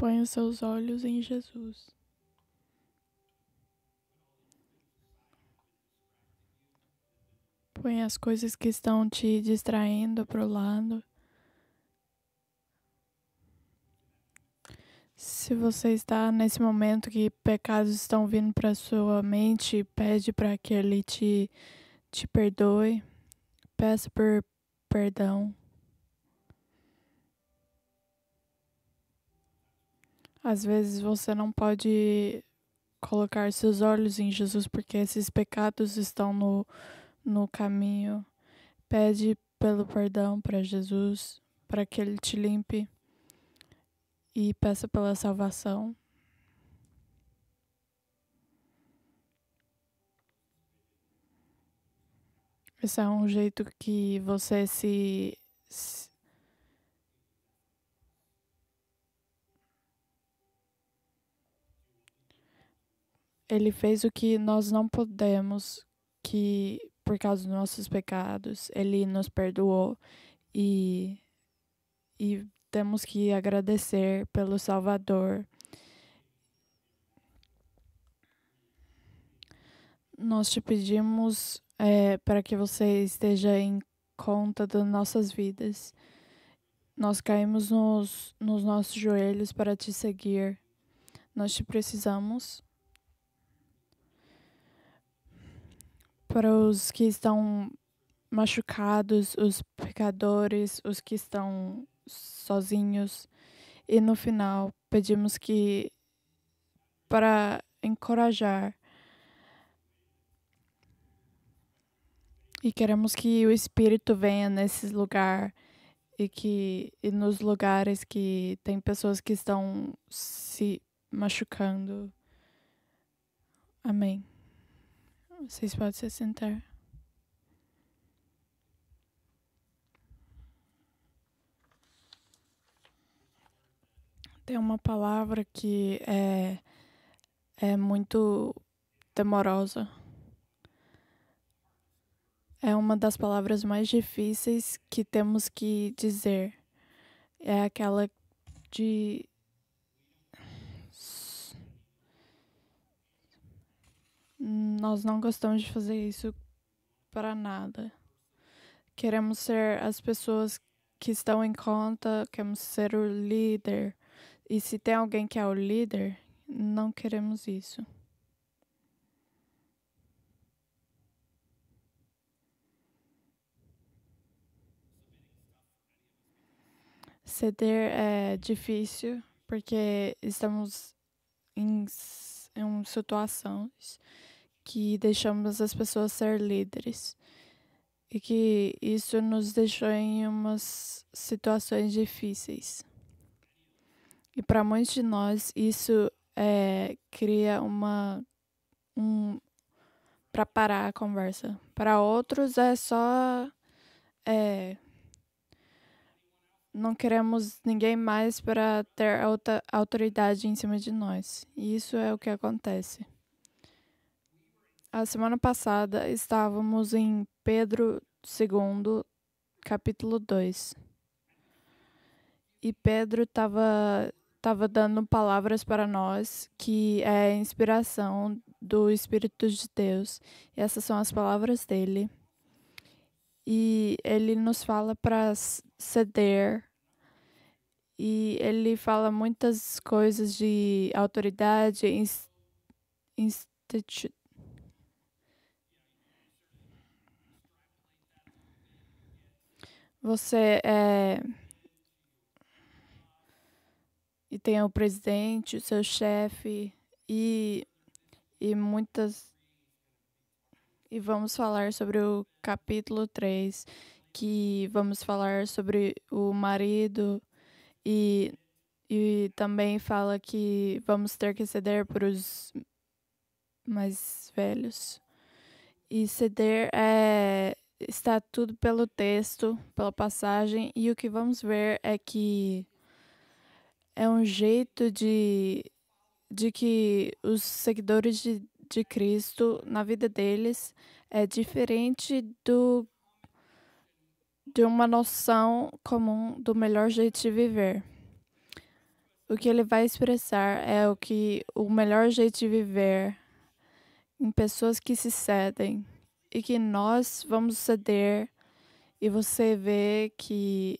Põe os seus olhos em Jesus. Põe as coisas que estão te distraindo para o lado. Se você está nesse momento que pecados estão vindo para sua mente, pede para que Ele te perdoe. Peça por perdão. Às vezes você não pode colocar seus olhos em Jesus porque esses pecados estão no caminho. Pede pelo perdão para Jesus, para que Ele te limpe e peça pela salvação. Esse é um jeito que você Ele fez o que nós não podemos, que por causa dos nossos pecados, Ele nos perdoou e temos que agradecer pelo Salvador. Nós te pedimos para que você esteja em conta das nossas vidas. Nós caímos nos nossos joelhos para te seguir. Nós te precisamos. Para os que estão machucados, os pecadores, os que estão sozinhos. E no final, pedimos que, para encorajar, e queremos que o Espírito venha nesse lugar e nos lugares que tem pessoas que estão se machucando. Amém. Vocês podem se sentar. Tem uma palavra que é muito temorosa. É uma das palavras mais difíceis que temos que dizer. É aquela de nós não gostamos de fazer isso para nada. Queremos ser as pessoas que estão em conta, queremos ser o líder. E se tem alguém que é o líder, não queremos isso. Ceder é difícil, porque estamos em situações que deixamos as pessoas ser líderes. E que isso nos deixou em umas situações difíceis. E para muitos de nós, isso cria para parar a conversa. Para outros é só não queremos ninguém mais para ter autoridade em cima de nós. E isso é o que acontece. A semana passada estávamos em Pedro 2, capítulo 2. E Pedro estava dando palavras para nós que é inspiração do Espírito de Deus. E essas são as palavras dele. E ele nos fala para ceder. E ele fala muitas coisas de autoridade, Você e tem o presidente, o seu chefe e muitas. E vamos falar sobre o capítulo 3, que vamos falar sobre o marido e também fala que vamos ter que ceder para os mais velhos. E ceder está tudo pelo texto, pela passagem, e o que vamos ver é que é um jeito de que os seguidores de Cristo, na vida deles, é diferente de uma noção comum do melhor jeito de viver. O que ele vai expressar é o melhor jeito de viver em pessoas que se cedem e que nós vamos ceder, e você vê que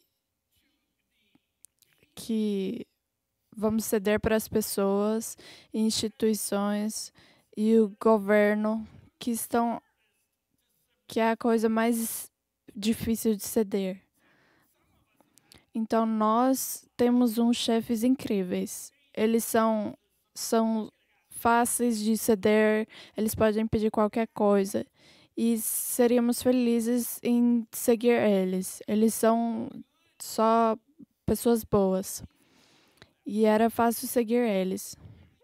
vamos ceder para as pessoas, instituições e o governo que é a coisa mais difícil de ceder. Então nós temos uns chefes incríveis. Eles são fáceis de ceder, eles podem pedir qualquer coisa e seríamos felizes em seguir eles. Eles são só pessoas boas e era fácil seguir eles.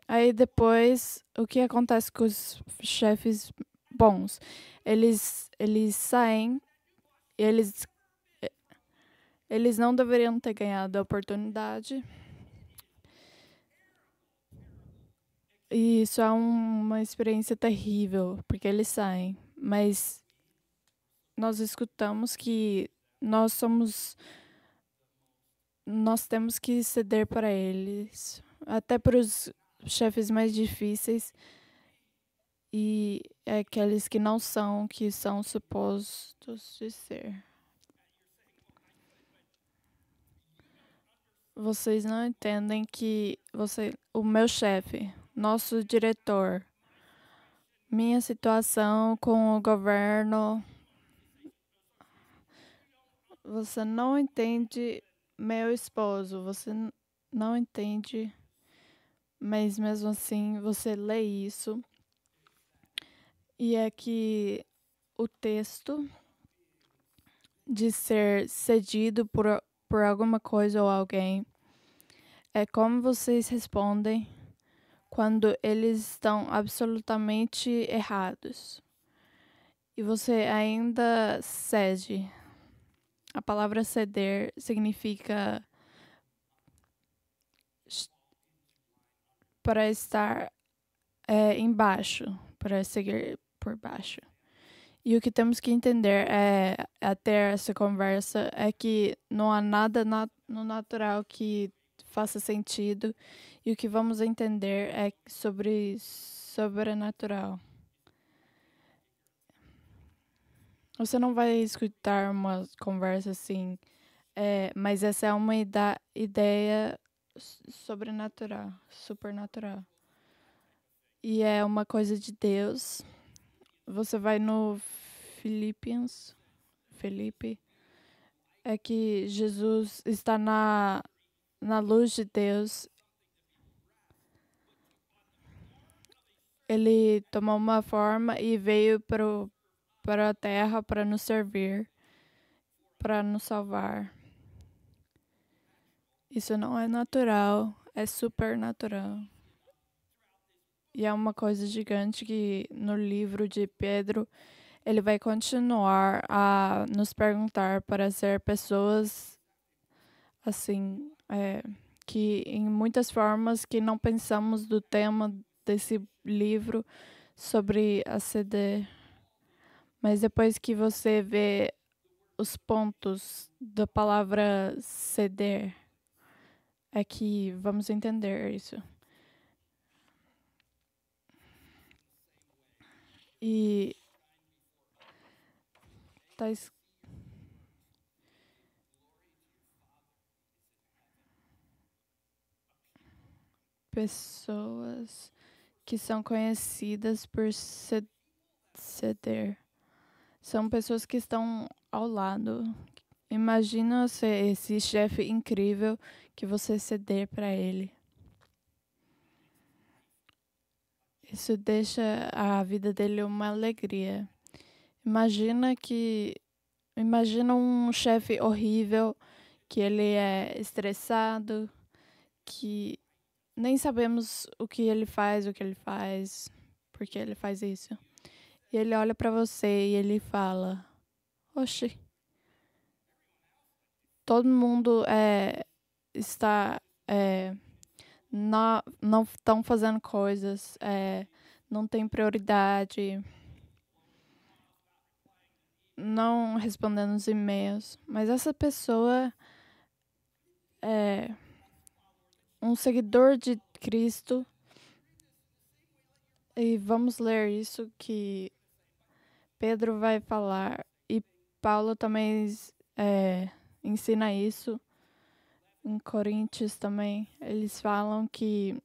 Aí depois, o que acontece com os chefes bons? Eles saem, eles não deveriam ter ganhado a oportunidade. E isso é uma experiência terrível, porque eles saem. Mas nós escutamos que nós temos que ceder para eles, até para os chefes mais difíceis e aqueles que são supostos de ser. Vocês não entendem que o meu chefe, nosso diretor, minha situação com o governo, você não entende meu esposo, você não entende, mas mesmo assim você lê isso e é que o texto de ser cedido por alguma coisa ou alguém é como vocês respondem quando eles estão absolutamente errados e você ainda cede. A palavra ceder significa para estar embaixo, para seguir por baixo. E o que temos que entender a ter essa conversa é que não há nada no natural que faça sentido e o que vamos entender é sobre sobrenatural. Você não vai escutar uma conversa assim, mas essa é uma ideia sobrenatural, supernatural. E é uma coisa de Deus. Você vai no Filipe, é que Jesus está na luz de Deus. Ele tomou uma forma e veio para a terra para nos servir, para nos salvar. Isso não é natural, é supernatural. E é uma coisa gigante que no livro de Pedro ele vai continuar a nos perguntar para ser pessoas assim, que em muitas formas que não pensamos do tema desse livro sobre a ceder. Mas depois que você vê os pontos da palavra ceder, é que vamos entender isso. E tais pessoas que são conhecidas por ceder são pessoas que estão ao lado. Imagina ser esse chefe incrível que você ceder para ele. Isso deixa a vida dele uma alegria. Imagina um chefe horrível, que ele é estressado, que nem sabemos o que ele faz, porque ele faz isso. E ele olha para você e ele fala: "Oxi, todo mundo está não estão fazendo coisas, não tem prioridade, não respondendo os e-mails, mas essa pessoa um seguidor de Cristo. E vamos ler isso que Pedro vai falar. E Paulo também ensina isso. Em Coríntios também, eles falam que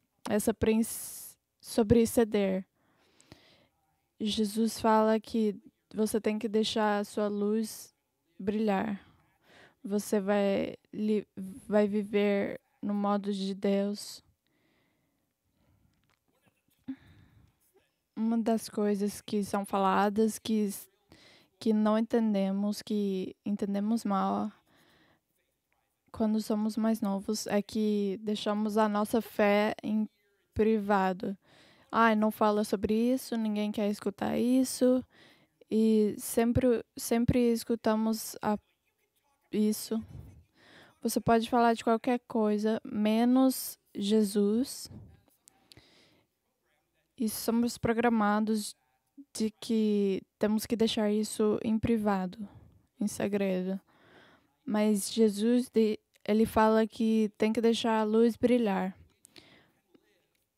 sobre ceder. Jesus fala que você tem que deixar a sua luz brilhar. Você vai viver no modo de Deus. Uma das coisas que são faladas que não entendemos, que entendemos mal quando somos mais novos, é que deixamos a nossa fé em privado. Ai, não fala sobre isso, ninguém quer escutar isso. E sempre escutamos isso. Você pode falar de qualquer coisa, menos Jesus. E somos programados de que temos que deixar isso em privado, em segredo. Mas Jesus, ele fala que tem que deixar a luz brilhar.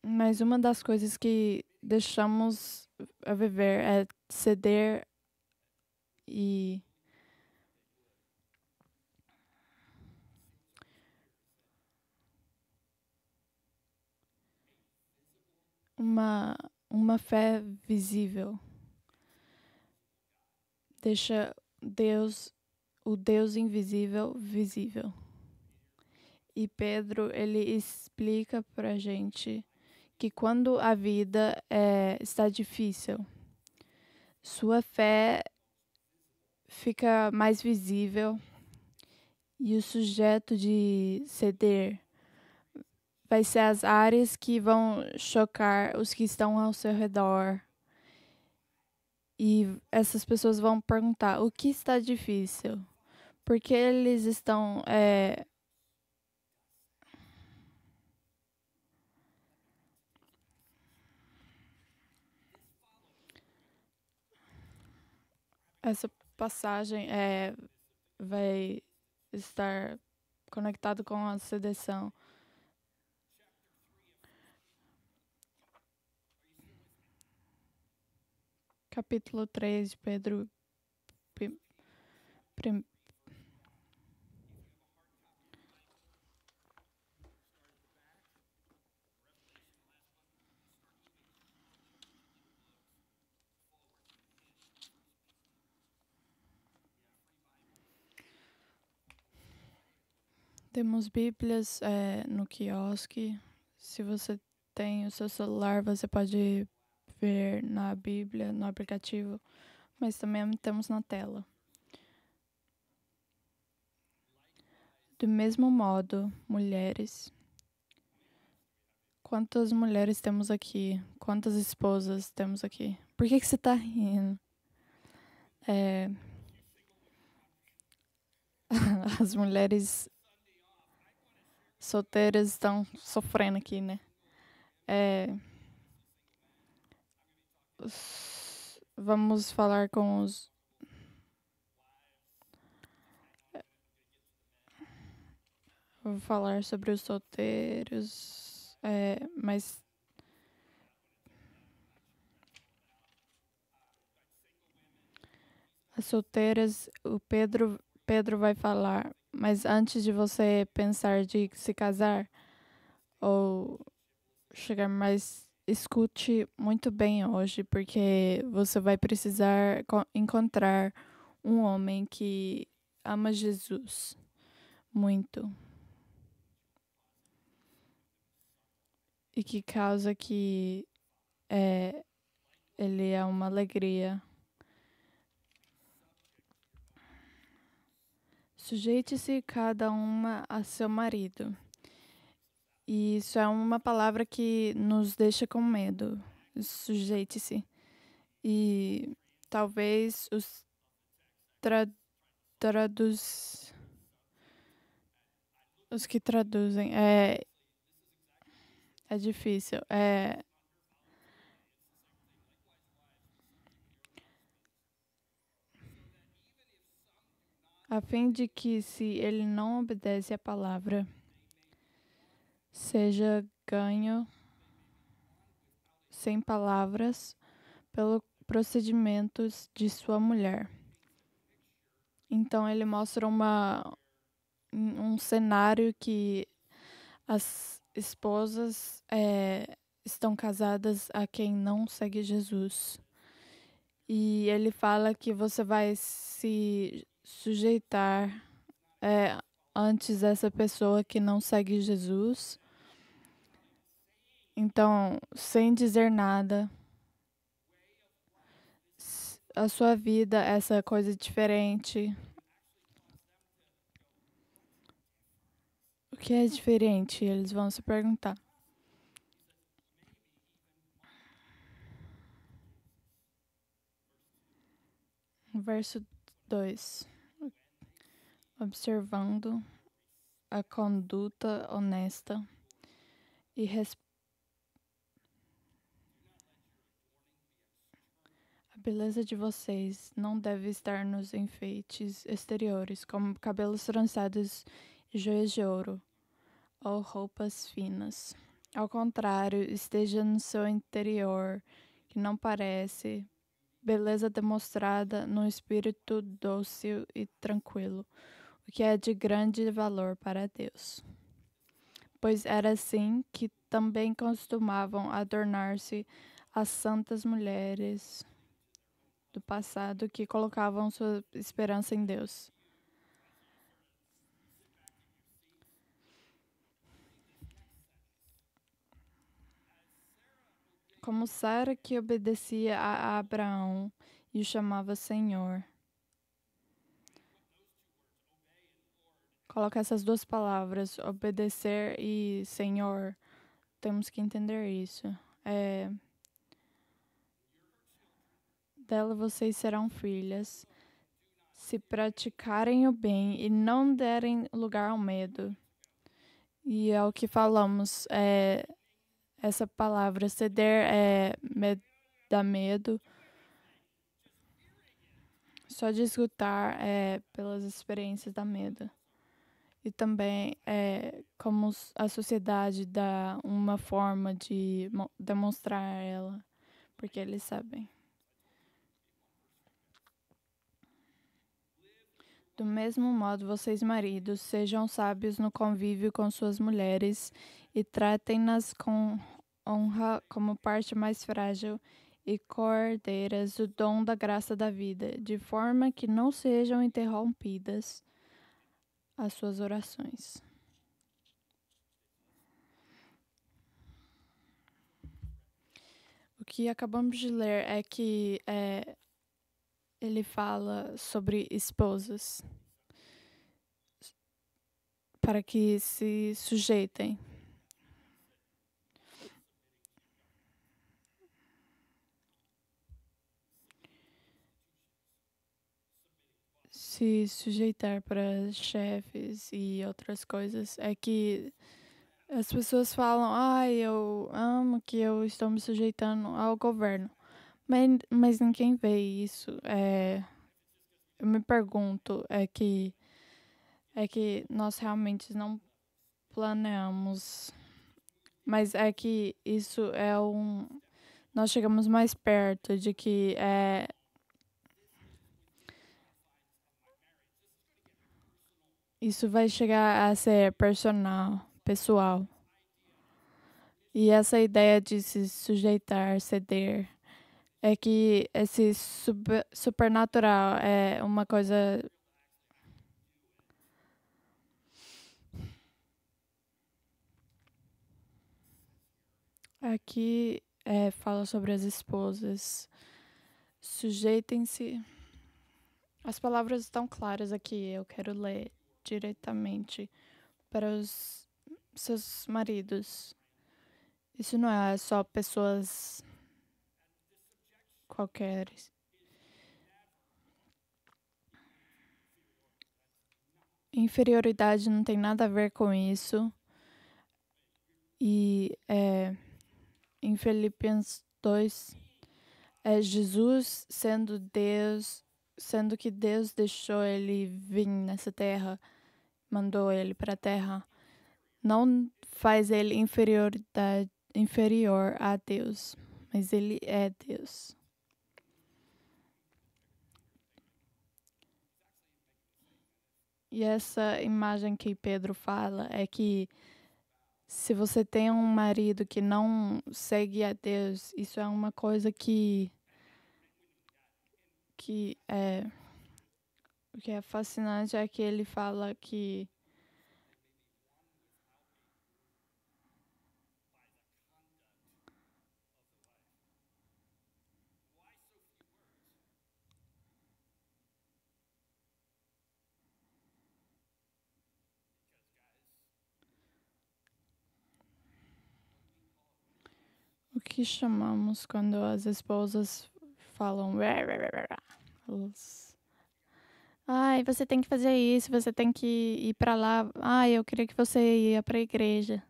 Mas uma das coisas que deixamos a viver é ceder e uma fé visível. Deixa o Deus invisível, visível. E Pedro, ele explica pra gente que quando a vida está difícil, sua fé fica mais visível e o sujeito de ceder vai ser as áreas que vão chocar os que estão ao seu redor. E essas pessoas vão perguntar, o que está difícil? Porque eles estão essa passagem vai estar conectado com a sedação. Capítulo 3 de Pedro. Temos Bíblias no quiosque. Se você tem o seu celular, você pode ver na Bíblia, no aplicativo, mas também temos na tela. Do mesmo modo, mulheres. Quantas mulheres temos aqui? Quantas esposas temos aqui? Por que você tá rindo? As mulheres solteiras estão sofrendo aqui, né? Vamos falar com os... Vou falar sobre os solteiros, mas as solteiras, o Pedro vai falar, mas antes de você pensar de se casar ou chegar mais, escute muito bem hoje, porque você vai precisar encontrar um homem que ama Jesus muito e que causa que ele é uma alegria. Sujeite-se cada uma a seu marido. E isso é uma palavra que nos deixa com medo. Sujeite-se. E talvez os os que traduzem é difícil. A fim de que, se ele não obedece à palavra, seja ganho sem palavras pelos procedimentos de sua mulher. Então ele mostra um cenário que as esposas estão casadas a quem não segue Jesus. E ele fala que você vai se sujeitar antes essa pessoa que não segue Jesus. Então, sem dizer nada, a sua vida, essa coisa diferente. O que é diferente? Eles vão se perguntar. Verso 2. Observando a conduta honesta e a beleza de vocês não deve estar nos enfeites exteriores, como cabelos trançados e joias de ouro, ou roupas finas. Ao contrário, esteja no seu interior, que não parece, beleza demonstrada no espírito dócil e tranquilo, o que é de grande valor para Deus. Pois era assim que também costumavam adornar-se as santas mulheres do passado que colocavam sua esperança em Deus. Como Sara, que obedecia a Abraão e o chamava Senhor. Coloca essas duas palavras, obedecer e Senhor. Temos que entender isso. Dela vocês serão filhas, se praticarem o bem e não derem lugar ao medo. E é o que falamos, essa palavra, ceder dá medo. Só de escutar pelas experiências dá medo. E também como a sociedade dá uma forma de demonstrar ela, porque eles sabem. Do mesmo modo, vocês maridos, sejam sábios no convívio com suas mulheres e tratem-nas com honra como parte mais frágil e cordeiras do dom da graça da vida, de forma que não sejam interrompidas as suas orações. O que acabamos de ler é que ele fala sobre esposas para que se sujeitem. Se sujeitar para chefes e outras coisas. É que as pessoas falam, eu amo que eu estou me sujeitando ao governo. Mas ninguém vê isso. Eu me pergunto, é que nós realmente não planeamos. Mas é que isso nós chegamos mais perto de que isso vai chegar a ser pessoal. E essa ideia de se sujeitar, ceder, é que esse supernatural é uma coisa. Aqui fala sobre as esposas. Sujeitem-se. As palavras estão claras aqui, eu quero ler diretamente para os seus maridos. Isso não é só pessoas qualquer. Inferioridade não tem nada a ver com isso. E em Filipenses 2, é Jesus sendo Deus, sendo que Deus deixou ele vir nessa terra, mandou ele para a terra. não faz ele inferior a Deus, mas ele é Deus. E essa imagem que Pedro fala é que se você tem um marido que não segue a Deus, isso é uma coisa que é o que é fascinante é que ele fala que o que chamamos quando as esposas falam ai, você tem que fazer isso, você tem que ir para lá. Ai, eu queria que você ia para a igreja.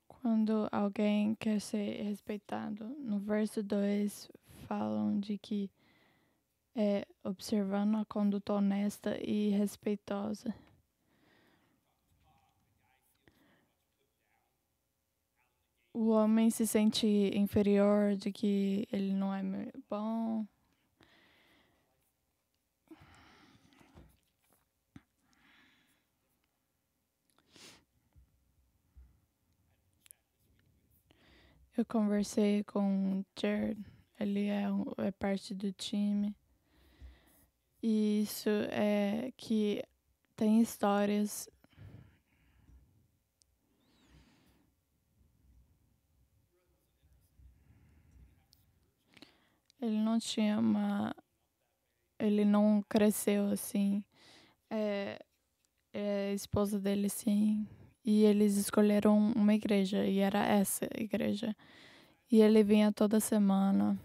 Quando alguém quer ser respeitado, no verso 2 falam de que é observando a conduta honesta e respeitosa. O homem se sente inferior, de que ele não é bom. Eu conversei com o Jared, ele é parte do time. E isso é que tem histórias. Ele não tinha uma. Ele não cresceu assim. A esposa dele sim. E eles escolheram uma igreja. E era essa igreja. E ele vinha toda semana.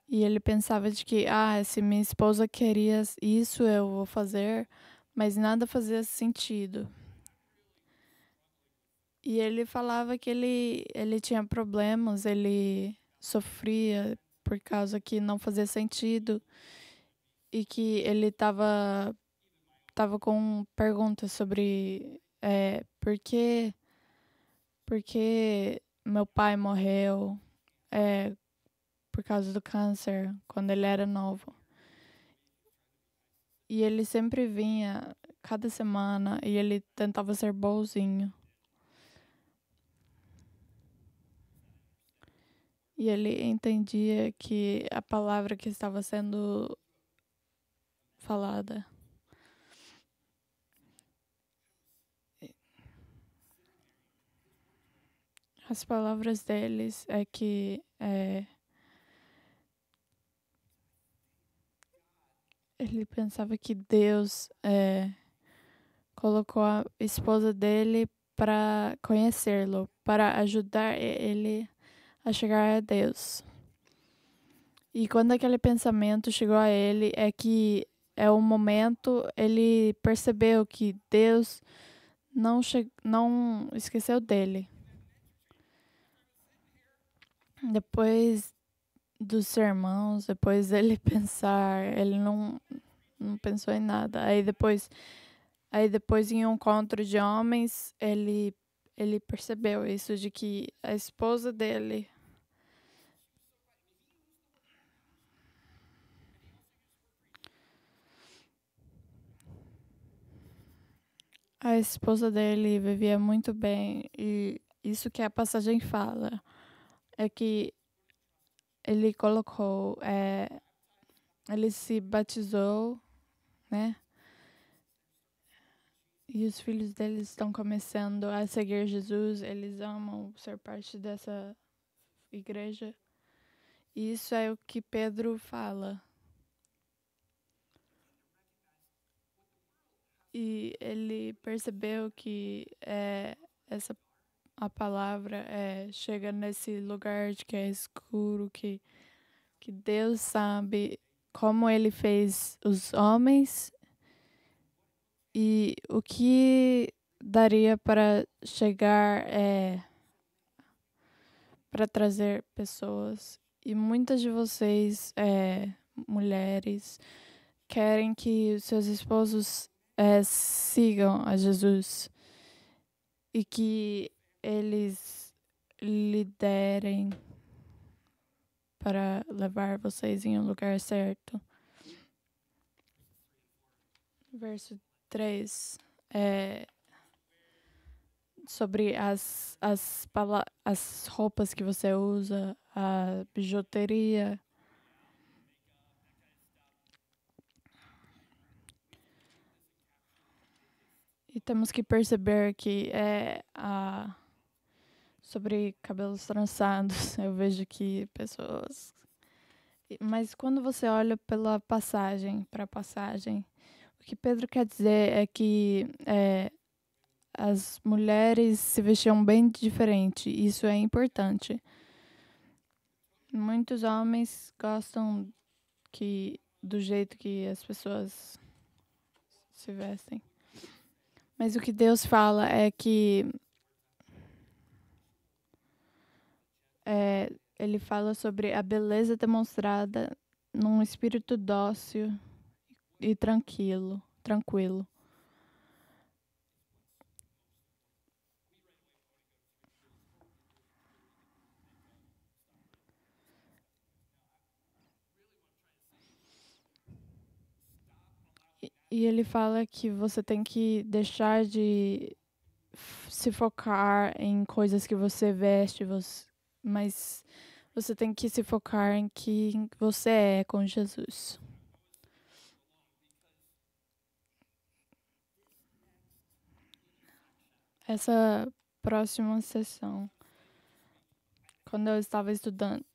E ele pensava de que, se minha esposa queria isso, eu vou fazer. Mas nada fazia sentido. E ele falava que ele tinha problemas, ele sofria por causa que não fazia sentido. E que ele tava com perguntas sobre por que meu pai morreu por causa do câncer quando ele era novo. E ele sempre vinha cada semana e ele tentava ser bonzinho. E ele entendia que a palavra que estava sendo falada. As palavras deles é que ele pensava que Deus colocou a esposa dele para conhecê-lo, para ajudar ele a chegar a Deus. E quando aquele pensamento chegou a ele, é que é o momento ele percebeu que Deus não esqueceu dele. Depois dos sermãos, depois dele pensar, ele não pensou em nada. Aí depois em um encontro de homens, ele percebeu isso, de que a esposa dele vivia muito bem. E isso que a passagem fala é que ele colocou, ele se batizou, né? E os filhos deles estão começando a seguir Jesus, eles amam ser parte dessa igreja. E isso é o que Pedro fala. E ele percebeu que a palavra chega nesse lugar de que é escuro, que Deus sabe como ele fez os homens E o que daria para chegar para trazer pessoas. E muitas de vocês, mulheres, querem que os seus esposos sigam a Jesus e que eles liderem para levar vocês em um lugar certo. Verso 3 sobre as roupas que você usa, a bijuteria. E temos que perceber que sobre cabelos trançados, eu vejo que pessoas. Mas quando você olha para a passagem, o que Pedro quer dizer é que as mulheres se vestiam bem diferente. Isso é importante. Muitos homens gostam do jeito que as pessoas se vestem. Mas o que Deus fala é que ele fala sobre a beleza demonstrada num espírito dócil e tranquilo. E ele fala que você tem que deixar de se focar em coisas que você veste, mas você tem que se focar em quem você é com Jesus. Essa próxima sessão, quando eu estava estudando,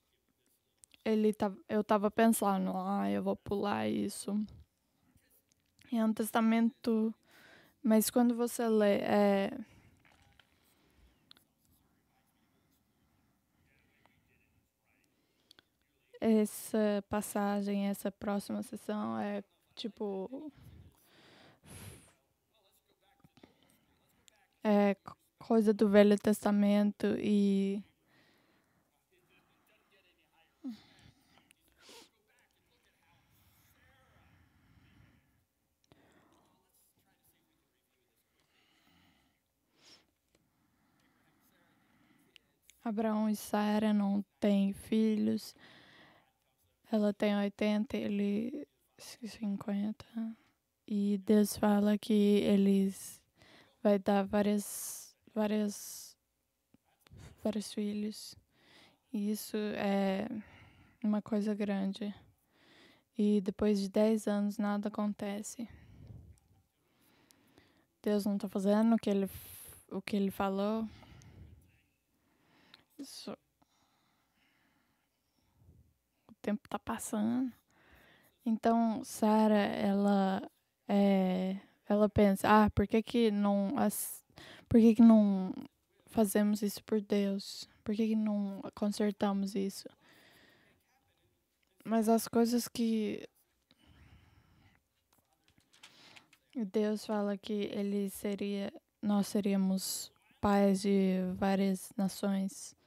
eu estava pensando, eu vou pular isso. É um testamento, mas quando você lê, essa passagem, essa próxima sessão é tipo coisa do Velho Testamento e Abraão e Sara não têm filhos. Ela tem 80, ele 50. E Deus fala que eles vai dar vários filhos. E isso é uma coisa grande. E depois de 10 anos nada acontece. Deus não está fazendo o que ele falou. Isso. O tempo está passando. Então, Sara, ela pensa, por que não fazemos isso por Deus? Por que não consertamos isso? Mas as coisas que Deus fala que nós seríamos pais de várias nações.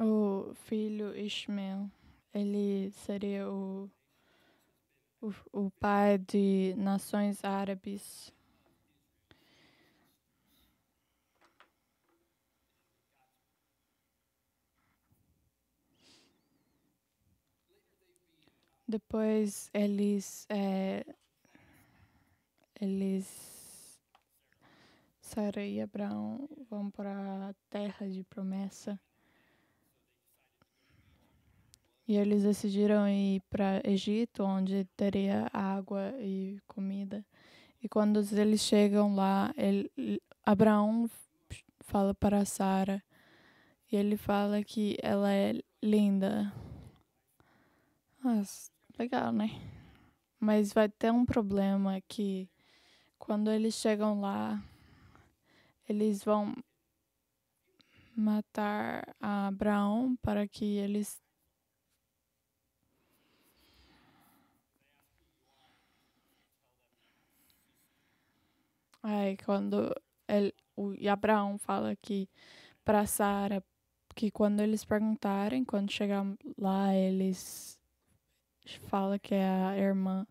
O filho Ishmael, ele seria o pai de nações árabes. Depois Sara e Abraão vão para a terra de promessa. E eles decidiram ir para Egito, onde teria água e comida. E quando eles chegam lá, Abraão fala para Sara. E ele fala que ela é linda. Nossa, legal, né? Mas vai ter um problema que quando eles chegam lá, eles vão matar a Abraão para que eles quando e Abraão fala que para Sara que quando eles perguntarem, quando chegar lá, eles falam que é a irmã.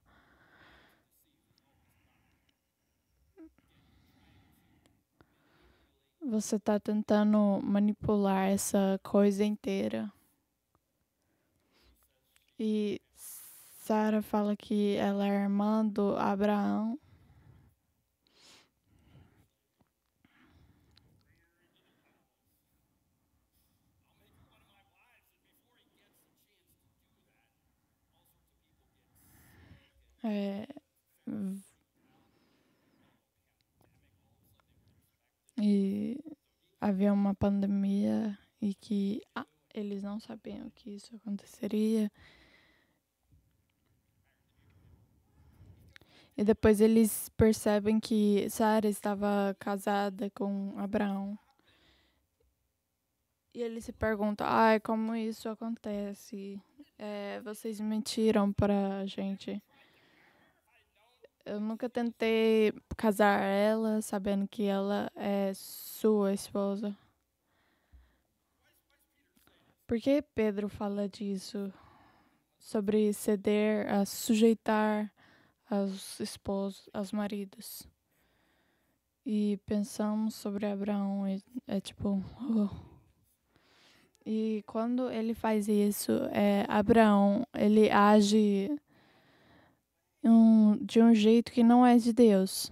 Você tá tentando manipular essa coisa inteira. E Sara fala que ela é irmã do Abraão. É, e havia uma pandemia e que eles não sabiam que isso aconteceria. E depois eles percebem que Sara estava casada com Abraão. E eles se perguntam, como isso acontece? Vocês mentiram pra gente. Eu nunca tentei casar ela sabendo que ela é sua esposa. Por que Pedro fala disso? Sobre ceder, a sujeitar aos esposos, aos maridos. E pensamos sobre Abraão, é tipo... E quando ele faz isso, Abraão, ele age de um jeito que não é de Deus.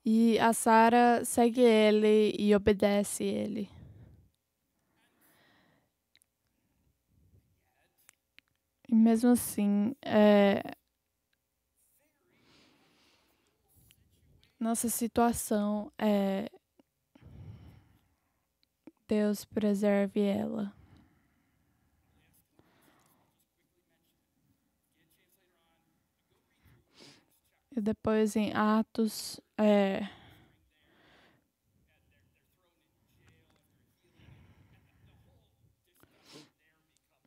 E a Sara segue ele e obedece ele. E mesmo assim, nossa situação é Deus preserve ela. E depois em Atos,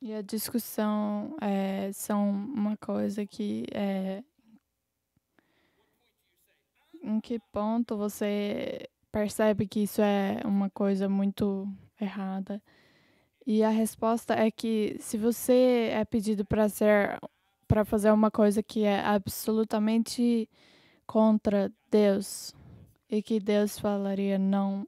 e a discussão são uma coisa que em que ponto você percebe que isso é uma coisa muito errada? E a resposta é que se você é pedido para fazer uma coisa que é absolutamente contra Deus e que Deus falaria não.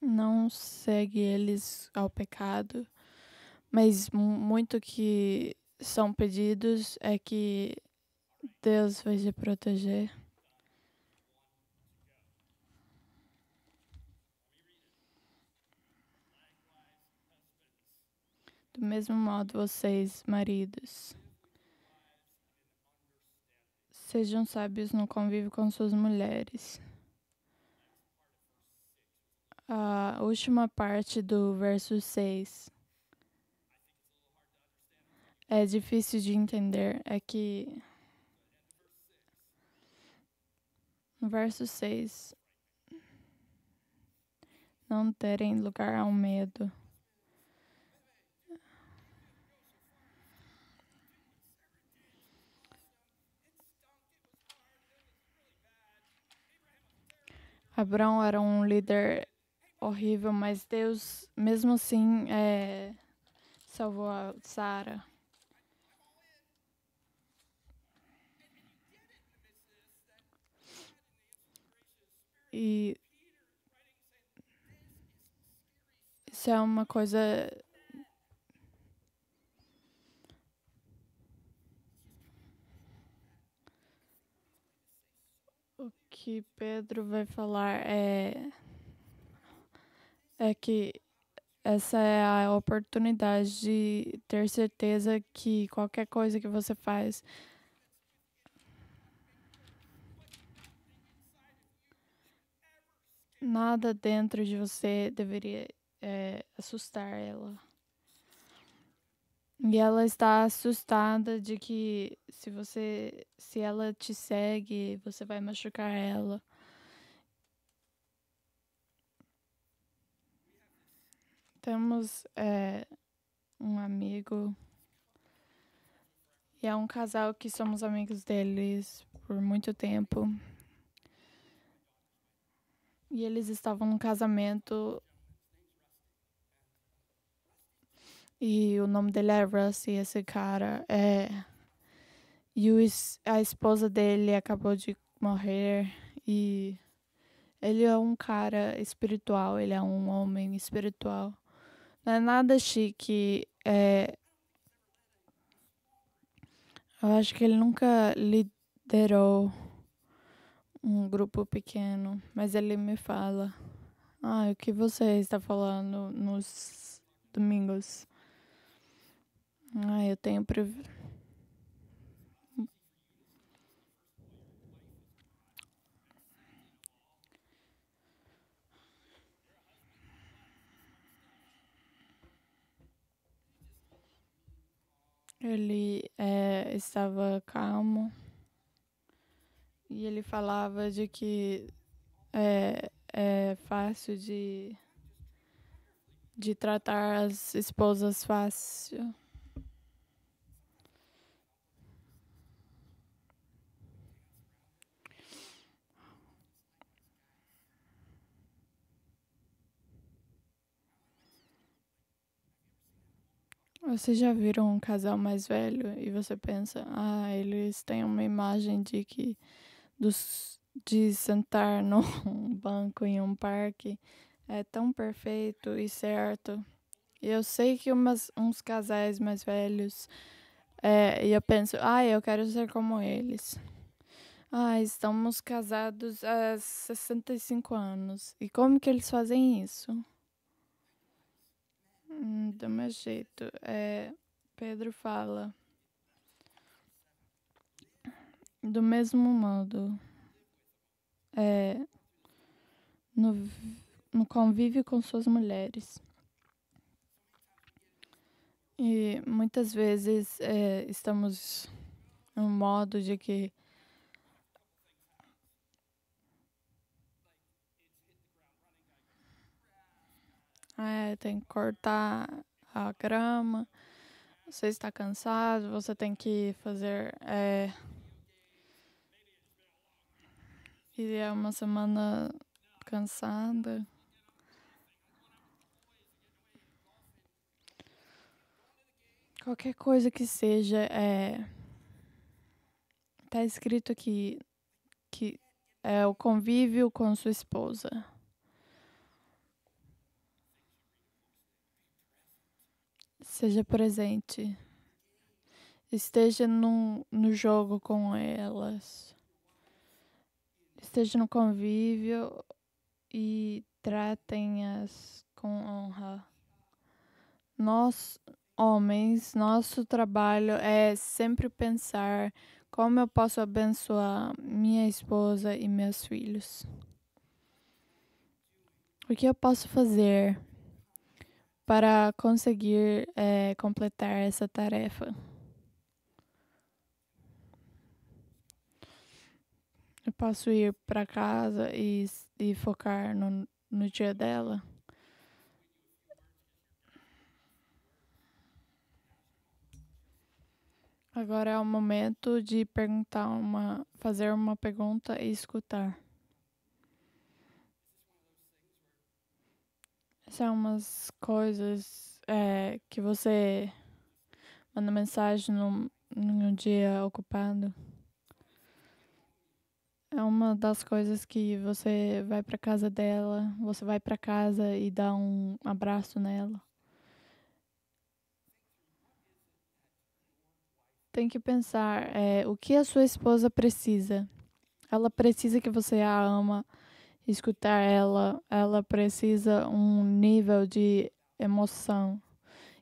Não segue eles ao pecado, mas muito que são pedidos é que Deus vai te proteger. Do mesmo modo, vocês, maridos, sejam sábios no convívio com suas mulheres. A última parte do verso 6 é difícil de entender. É que no verso 6, não terem lugar ao medo. Abraão era um líder horrível, mas Deus, mesmo assim, salvou a Sara. E isso é uma coisa o que Pedro vai falar é que essa é a oportunidade de ter certeza que qualquer coisa que você faz, nada dentro de você deveria assustar ela. E ela está assustada de que se ela te segue, você vai machucar ela. Temos um amigo e é um casal que somos amigos deles por muito tempo. E eles estavam num casamento e o nome dele é Russ, e esse cara e a esposa dele acabou de morrer e ele é um cara espiritual, ele é um homem espiritual. Não é nada chique. Eu acho que ele nunca liderou um grupo pequeno, mas ele me fala: o que você está falando nos domingos? Eu tenho Ele estava calmo e ele falava de que é fácil de tratar as esposas fácil. Vocês já viram um casal mais velho e você pensa, eles têm uma imagem de sentar num banco em um parque é tão perfeito e certo. E eu sei que uns casais mais velhos, e eu penso, eu quero ser como eles. Estamos casados há 65 anos. E como que eles fazem isso? Do meu jeito. Pedro fala. Do mesmo modo. No convívio com suas mulheres. E muitas vezes estamos num modo de que tem que cortar a grama, você está cansado, você tem que fazer. E é uma semana cansada. Qualquer coisa que seja, tá escrito aqui que é o convívio com sua esposa. Seja presente. Esteja no jogo com elas. Esteja no convívio e tratem-as com honra. Nós, homens, nosso trabalho é sempre pensar como eu posso abençoar minha esposa e meus filhos. O que eu posso fazer para conseguir completar essa tarefa? Eu posso ir para casa e focar no dia dela? Agora é o momento de fazer uma pergunta e escutar. São umas coisas que você manda mensagem num dia ocupado. É uma das coisas que você vai para casa dela, você vai para casa e dá um abraço nela. Tem que pensar o que a sua esposa precisa. Ela precisa que você a ama, escutar ela. Ela precisa um nível de emoção,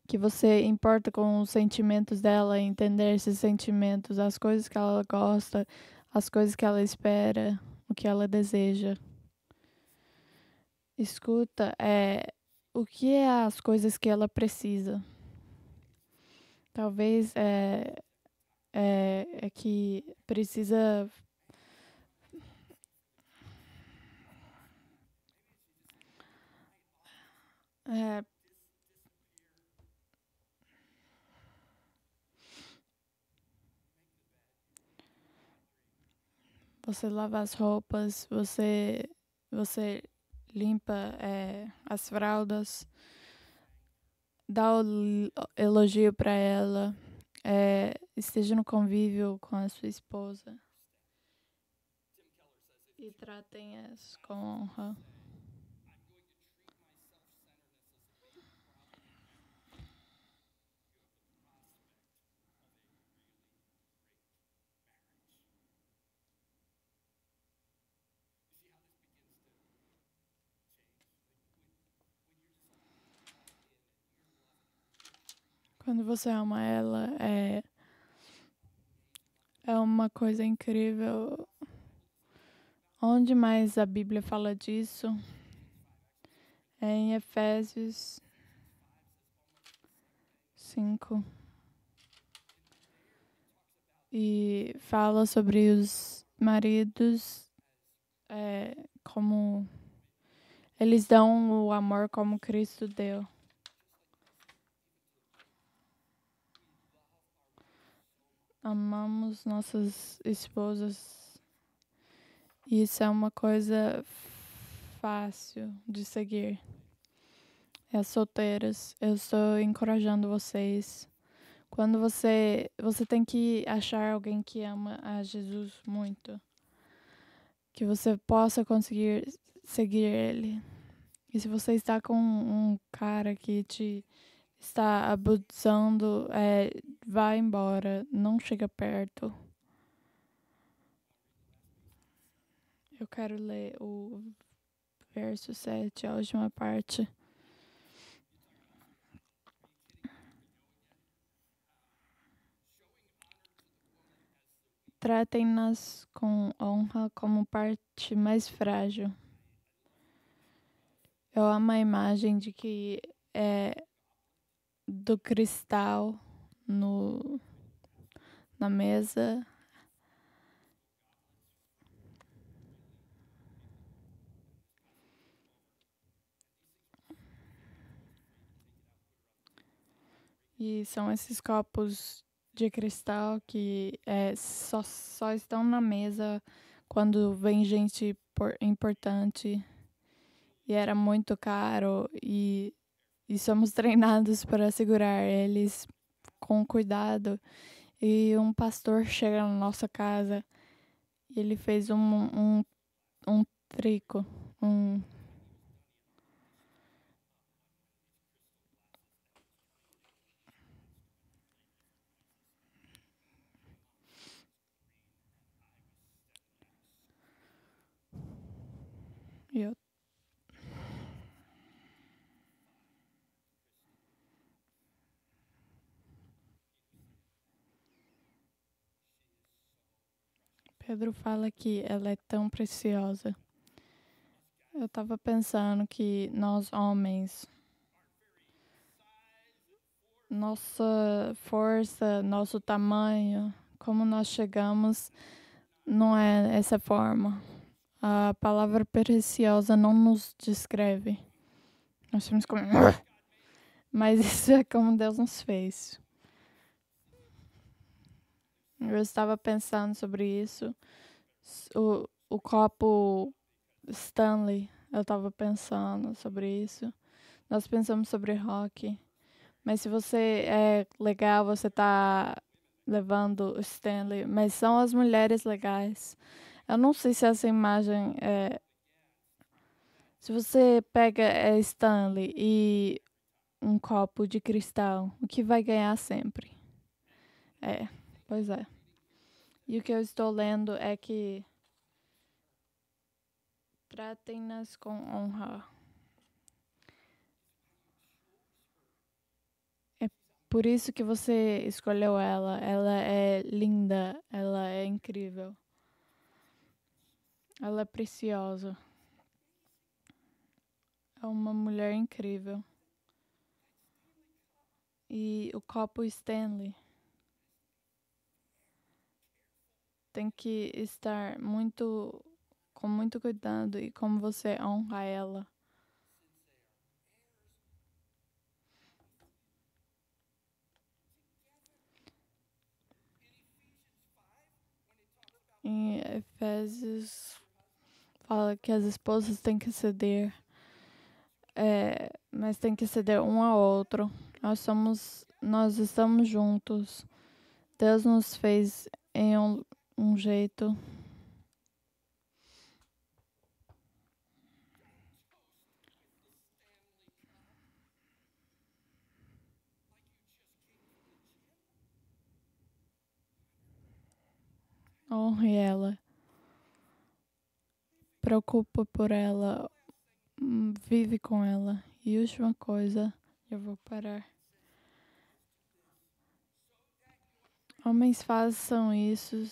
que você importa com os sentimentos dela, entender esses sentimentos, as coisas que ela gosta, as coisas que ela espera, o que ela deseja. Escuta o que é as coisas que ela precisa. Talvez é que precisa é, você lava as roupas, você limpa as fraldas, dá o elogio para ela, esteja no convívio com a sua esposa e tratem-as com honra. Quando você ama ela, é uma coisa incrível. Onde mais a Bíblia fala disso? É em Efésios 5. E fala sobre os maridos, como eles dão o amor como Cristo deu. Amamos nossas esposas. Isso é uma coisa fácil de seguir. As solteiras, eu estou encorajando vocês. Quando você tem que achar alguém que ama a Jesus muito, que você possa conseguir seguir ele. E se você está com um cara que te está abusando, vá embora, não chega perto. Eu quero ler o verso 7, a última parte. Tratem-nas com honra como parte mais frágil. Eu amo a imagem de que é do cristal na mesa. E são esses copos de cristal que só estão na mesa quando vem gente importante. E era muito caro e somos treinados para segurar eles com cuidado. E um pastor chega na nossa casa e ele fez um trico, um eu, Pedro fala que ela é tão preciosa. Eu tava pensando que nós homens, nossa força, nosso tamanho, como nós chegamos, não é essa forma. A palavra preciosa não nos descreve. Nós temos como. Mas isso é como Deus nos fez. Eu estava pensando sobre isso. O copo Stanley, eu estava pensando sobre isso. Nós pensamos sobre rock. Mas se você é legal, você tá levando o Stanley. Mas são as mulheres legais. Eu não sei se essa imagem é. Se você pega Stanley e um copo de cristal, o que vai ganhar sempre? Pois é. E o que eu estou lendo é que tratem-nas com honra. por isso que você escolheu ela. Ela é linda, ela é incrível. Ela é preciosa. É uma mulher incrível. E o copo Stanley tem que estar com muito cuidado e como você honra ela. Em Efésios fala que as esposas têm que ceder, mas tem que ceder um ao outro. Nós estamos juntos. Deus nos fez em um jeito. Honre ela. Preocupa por ela. Vive com ela. E última coisa, eu vou parar. Homens façam isso,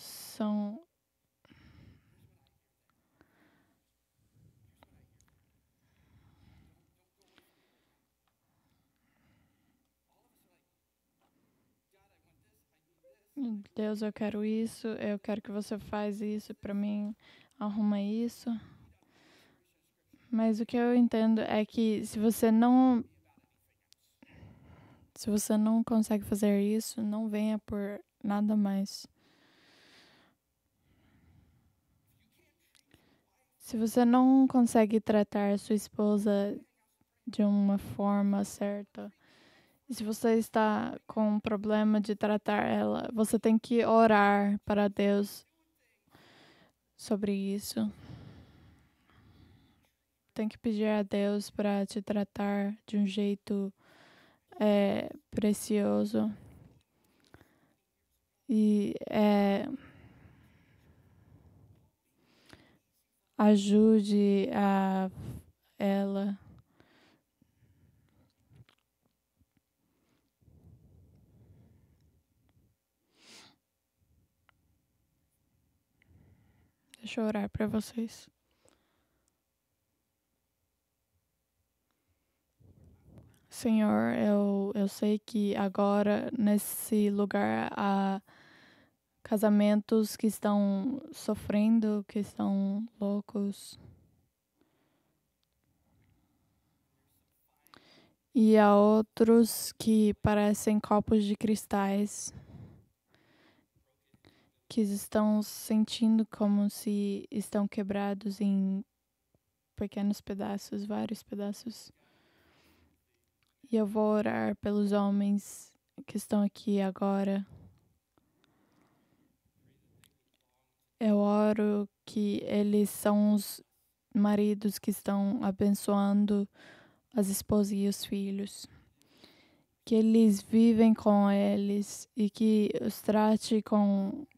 Deus, eu quero isso, eu quero que você faz isso pra mim, arruma isso. Mas o que eu entendo é que se você não consegue fazer isso, não venha por nada mais. Se você não consegue tratar sua esposa de uma forma certa, e se você está com um problema de tratar ela, você tem que orar para Deus sobre isso. Tem que pedir a Deus para te tratar de um jeito precioso. E ajude a ela. Deixa eu orar para vocês. Senhor, eu sei que agora nesse lugar há casamentos que estão sofrendo, que estão loucos. E há outros que parecem copos de cristais, que estão sentindo como se estão quebrados em pequenos pedaços, vários pedaços. E eu vou orar pelos homens que estão aqui agora. Eu oro que eles são os maridos que estão abençoando as esposas e os filhos. Que eles vivem com eles e que os trate como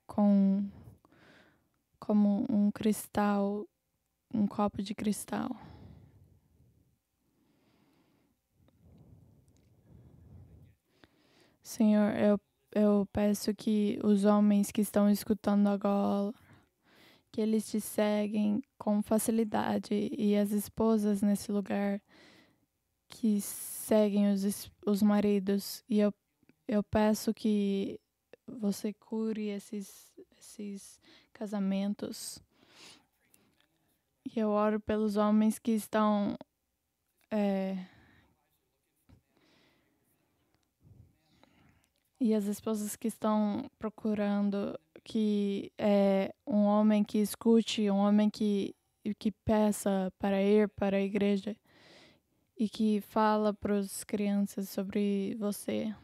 um cristal, um copo de cristal. Senhor, eu peço que os homens que estão escutando agora, que eles te seguem com facilidade e as esposas nesse lugar que seguem os maridos. E eu peço que você cure esses casamentos. E eu oro pelos homens que estão e as esposas que estão procurando que um homem que escute, um homem que peça para ir para a igreja e que fala para as crianças sobre você.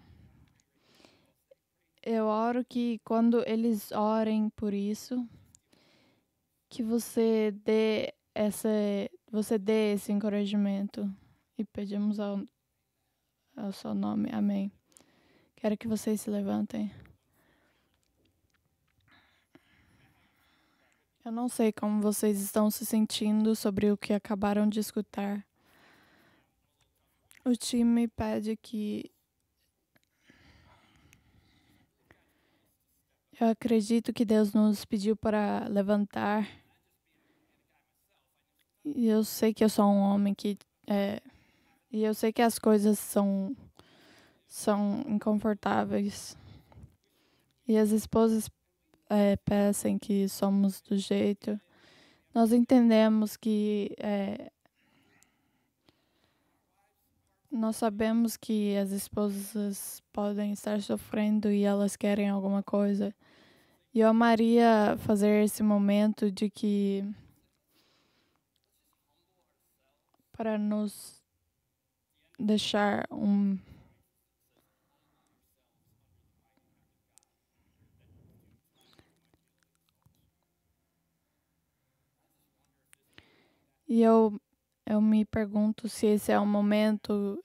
Eu oro que quando eles orem por isso, que você dê esse encorajamento e pedimos ao seu nome. Amém. Quero que vocês se levantem. Eu não sei como vocês estão se sentindo sobre o que acabaram de escutar. O time pede que Eu acredito que Deus nos pediu para levantar. E eu sei que eu sou um homem que. E eu sei que as coisas são inconfortáveis. E as esposas pensam que somos do jeito. Nós entendemos que. Nós sabemos que as esposas podem estar sofrendo e elas querem alguma coisa. E eu amaria fazer esse momento de que. Para nos deixar E eu me pergunto se esse é um momento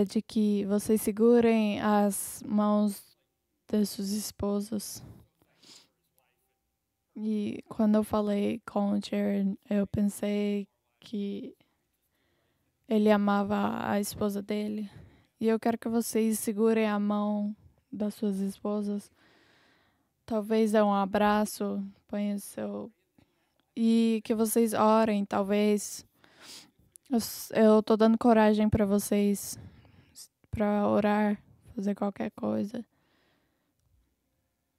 de que vocês segurem as mãos das suas esposas. E quando eu falei com o Jared, eu pensei que ele amava a esposa dele. E eu quero que vocês segurem a mão das suas esposas. Talvez dê um abraço, ponha seu... E que vocês orem, talvez. Eu tô dando coragem para vocês, para orar, fazer qualquer coisa.